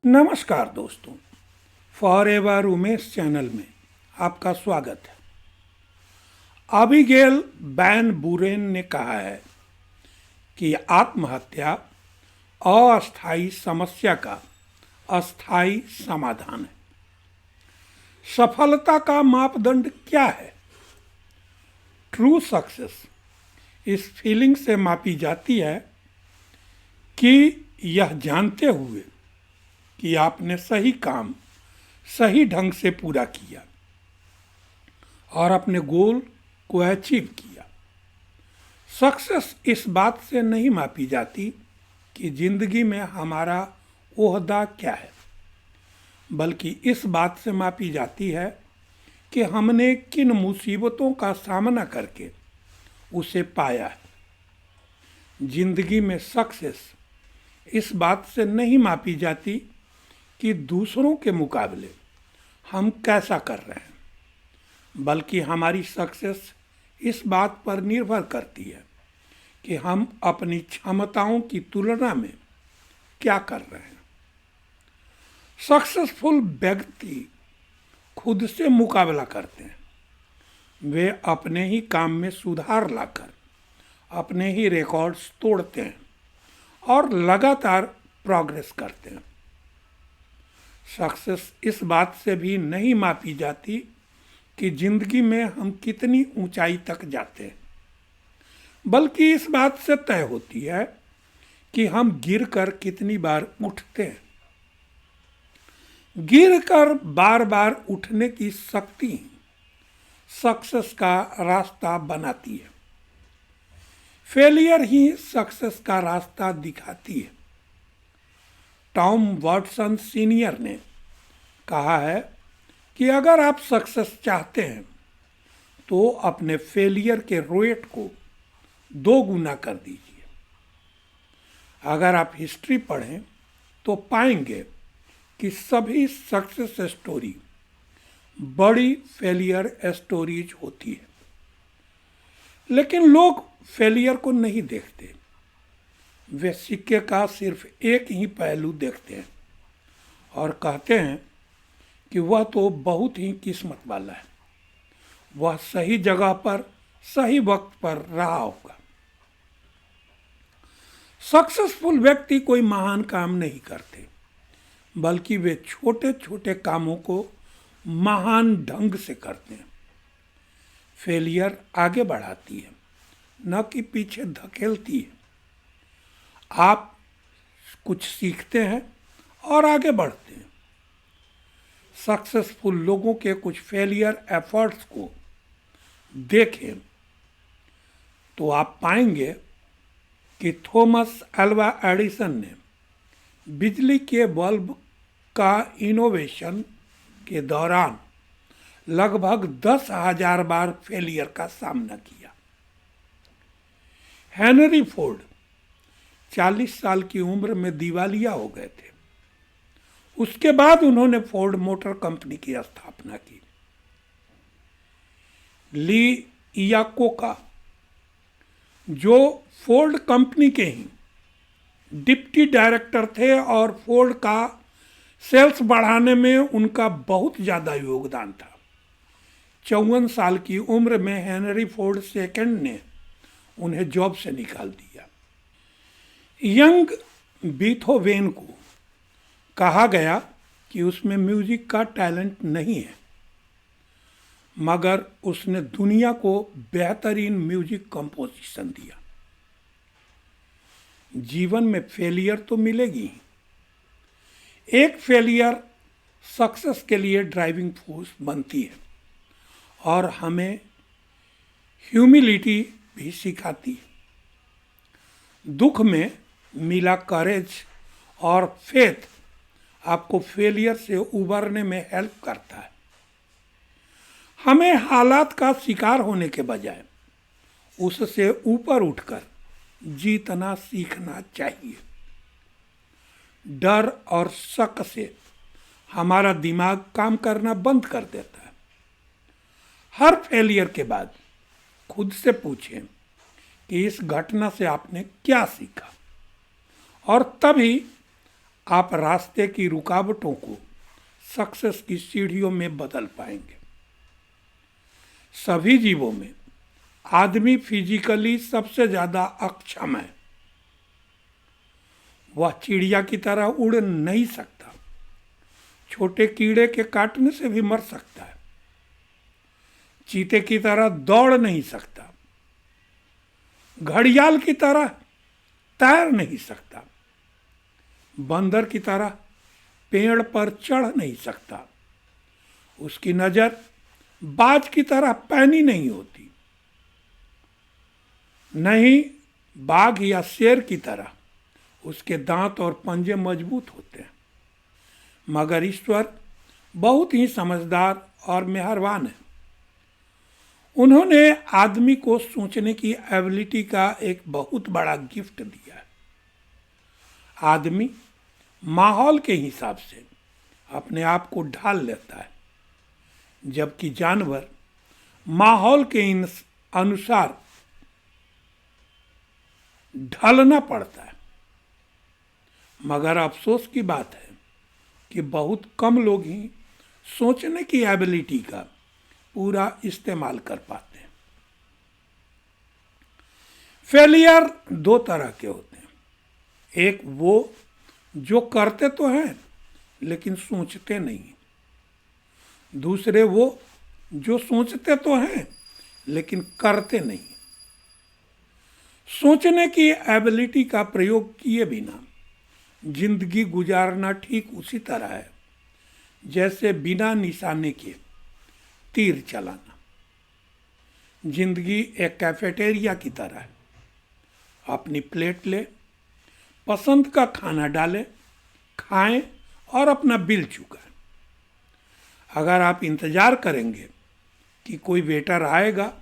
नमस्कार दोस्तों, forever Umesh channel में आपका स्वागत है। अबिगेल वैन बुरेन ने कहा है कि आत्महत्या अस्थायी समस्या का अस्थायी समाधान है। सफलता का मापदंड क्या है? ट्रू सक्सेस इस फीलिंग से मापी जाती है कि यह जानते हुए कि आपने सही काम सही ढंग से पूरा किया और अपने गोल को अचीव किया। सक्सेस इस बात से नहीं मापी जाती कि जिंदगी में हमारा ओहदा क्या है, बल्कि इस बात से मापी जाती है कि हमने किन मुसीबतों का सामना करके उसे पाया है। जिंदगी में सक्सेस इस बात से नहीं मापी जाती कि दूसरों के मुकाबले हम कैसा कर रहे हैं, बल्कि हमारी सक्सेस इस बात पर निर्भर करती है कि हम अपनी क्षमताओं की तुलना में क्या कर रहे हैं। सक्सेसफुल व्यक्ति खुद से मुकाबला करते हैं। वे अपने ही काम में सुधार लाकर अपने ही रिकॉर्ड्स तोड़ते हैं और लगातार प्रोग्रेस करते हैं। सक्सेस इस बात से भी नहीं मापी जाती कि जिंदगी में हम कितनी ऊंचाई तक जाते हैं, बल्कि इस बात से तय होती है कि हम गिरकर कितनी बार उठते हैं। गिरकर बार बार उठने की शक्ति सक्सेस का रास्ता बनाती है। फेलियर ही सक्सेस का रास्ता दिखाती है। टॉम वॉटसन सीनियर ने कहा है कि अगर आप सक्सेस चाहते हैं तो अपने फेलियर के रेट को 2 गुना कर दीजिए। अगर आप हिस्ट्री पढ़ें तो पाएंगे कि सभी सक्सेस स्टोरी बड़ी फेलियर स्टोरीज होती है, लेकिन लोग फेलियर को नहीं देखते। वे सिक्के का सिर्फ एक ही पहलू देखते हैं और कहते हैं कि वह तो बहुत ही किस्मत वाला है, वह सही जगह पर सही वक्त पर रहा होगा। सक्सेसफुल व्यक्ति कोई महान काम नहीं करते, बल्कि वे छोटे छोटे कामों को महान ढंग से करते हैं। फेलियर आगे बढ़ाती है, न कि पीछे धकेलती है। आप कुछ सीखते हैं और आगे बढ़ते हैं। सक्सेसफुल लोगों के कुछ फेलियर एफर्ट्स को देखें तो आप पाएंगे कि थॉमस अल्वा एडिसन ने बिजली के बल्ब का इनोवेशन के दौरान लगभग 10,000 बार फेलियर का सामना किया। हेनरी फोर्ड 40 साल की उम्र में दिवालिया हो गए थे। उसके बाद उन्होंने फोर्ड मोटर कंपनी की स्थापना की। ली इयाकोका, जो फोर्ड कंपनी के ही डिप्टी डायरेक्टर थे और फोर्ड का सेल्स बढ़ाने में उनका बहुत ज़्यादा योगदान था, 54 साल की उम्र में हेनरी फोर्ड सेकंड ने उन्हें जॉब से निकाल दिया। यंग बीथोवेन को कहा गया कि उसमें म्यूजिक का टैलेंट नहीं है, मगर उसने दुनिया को बेहतरीन म्यूजिक कंपोजिशन दिया। जीवन में फेलियर तो मिलेगी ही। एक फेलियर सक्सेस के लिए ड्राइविंग फोर्स बनती है और हमें ह्यूमिलिटी भी सिखाती है। दुख में मिला करेज और फेथ आपको फेलियर से उबरने में हेल्प करता है। हमें हालात का शिकार होने के बजाय उससे ऊपर उठकर जीतना सीखना चाहिए। डर और शक से हमारा दिमाग काम करना बंद कर देता है। हर फेलियर के बाद खुद से पूछें कि इस घटना से आपने क्या सीखा, और तभी आप रास्ते की रुकावटों को सक्सेस की सीढ़ियों में बदल पाएंगे। सभी जीवों में आदमी फिजिकली सबसे ज़्यादा अक्षम है। वह चिड़िया की तरह उड़ नहीं सकता, छोटे कीड़े के काटने से भी मर सकता है, चीते की तरह दौड़ नहीं सकता, घड़ियाल की तरह तैर नहीं सकता, बंदर की तरह पेड़ पर चढ़ नहीं सकता, उसकी नज़र बाज की तरह पैनी नहीं होती, नहीं बाघ या शेर की तरह उसके दांत और पंजे मजबूत होते हैं। मगर ईश्वर बहुत ही समझदार और मेहरबान है। उन्होंने आदमी को सोचने की एबिलिटी का एक बहुत बड़ा गिफ्ट दिया है। आदमी माहौल के हिसाब से अपने आप को ढाल लेता है, जबकि जानवर माहौल के अनुसार ढलना पड़ता है। मगर अफसोस की बात है कि बहुत कम लोग ही सोचने की एबिलिटी का पूरा इस्तेमाल कर पाते हैं। फेलियर दो तरह के होते हैं, एक वो जो करते तो हैं लेकिन सोचते नहीं, दूसरे वो जो सोचते तो हैं लेकिन करते नहीं। सोचने की एबिलिटी का प्रयोग किए बिना जिंदगी गुजारना ठीक उसी तरह है जैसे बिना निशाने के तीर चलाना। जिंदगी एक कैफेटेरिया की तरह है। अपनी प्लेट ले, पसंद का खाना डालें, खाएं और अपना बिल चुकाएं। अगर आप इंतज़ार करेंगे कि कोई वेटर आएगा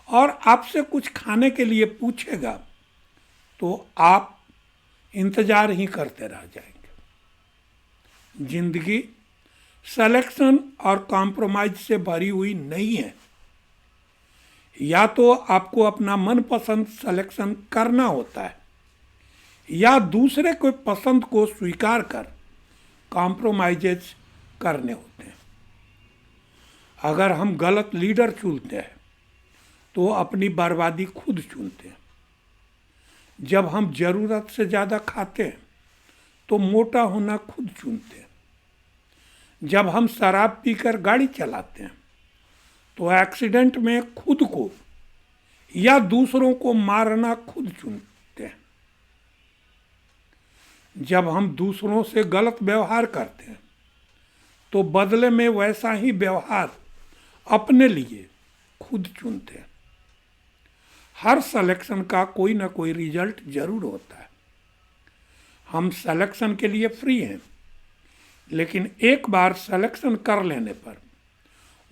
और आपसे कुछ खाने के लिए पूछेगा तो आप इंतज़ार ही करते रह जाएंगे। जिंदगी सिलेक्शन और कॉम्प्रोमाइज से भरी हुई नहीं है। या तो आपको अपना मनपसंद सिलेक्शन करना होता है या दूसरे के पसंद को स्वीकार कर कॉम्प्रोमाइजेज करने होते हैं। अगर हम गलत लीडर चुनते हैं तो अपनी बर्बादी खुद चुनते हैं। जब हम ज़रूरत से ज़्यादा खाते हैं तो मोटा होना खुद चुनते हैं। जब हम शराब पीकर गाड़ी चलाते हैं तो एक्सीडेंट में खुद को या दूसरों को मारना खुद चुनते हैं। जब हम दूसरों से गलत व्यवहार करते हैं तो बदले में वैसा ही व्यवहार अपने लिए खुद चुनते हैं। हर सिलेक्शन का कोई ना कोई रिजल्ट जरूर होता है। हम सिलेक्शन के लिए फ्री हैं, लेकिन एक बार सिलेक्शन कर लेने पर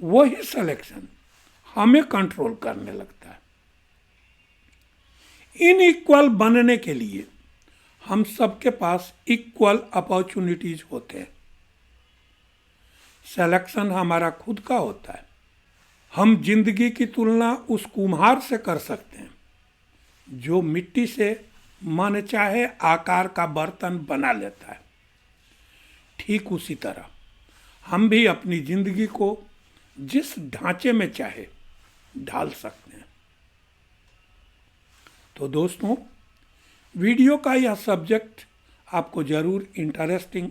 वही सिलेक्शन हमें कंट्रोल करने लगता है। इनइक्वल बनने के लिए हम सबके पास इक्वल अपॉर्चुनिटीज होते हैं। सिलेक्शन हमारा खुद का होता है। हम जिंदगी की तुलना उस कुम्हार से कर सकते हैं जो मिट्टी से मन चाहे आकार का बर्तन बना लेता है। ठीक उसी तरह हम भी अपनी जिंदगी को जिस ढांचे में चाहे ढाल सकते हैं। तो दोस्तों, वीडियो का यह सब्जेक्ट आपको ज़रूर इंटरेस्टिंग,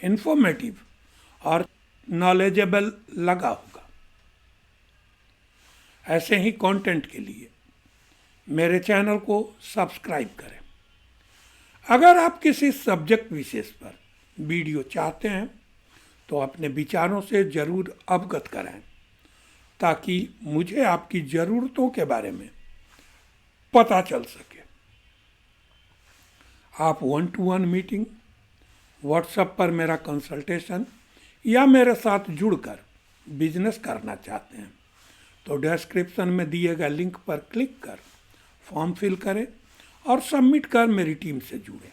इन्फॉर्मेटिव और नॉलेजेबल लगा होगा। ऐसे ही कंटेंट के लिए मेरे चैनल को सब्सक्राइब करें। अगर आप किसी सब्जेक्ट विशेष पर वीडियो चाहते हैं तो अपने विचारों से ज़रूर अवगत कराएं, ताकि मुझे आपकी ज़रूरतों के बारे में पता चल सके। आप 1-to-1 मीटिंग, व्हाट्सएप पर मेरा कंसल्टेशन या मेरे साथ जुड़कर बिजनेस करना चाहते हैं तो डिस्क्रिप्शन में दिए गए लिंक पर क्लिक कर फॉर्म फिल करें और सबमिट कर मेरी टीम से जुड़ें।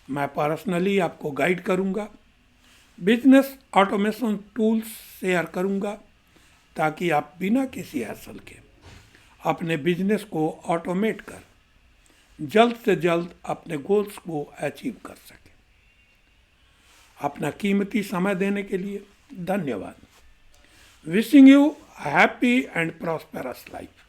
मैं पर्सनली आपको गाइड करूंगा, बिजनेस ऑटोमेशन टूल्स शेयर करूंगा, ताकि आप बिना किसी हैसल के अपने बिजनेस को ऑटोमेट कर जल्द से जल्द अपने गोल्स को अचीव कर सकें। अपना कीमती समय देने के लिए धन्यवाद। Wishing you happy and prosperous life.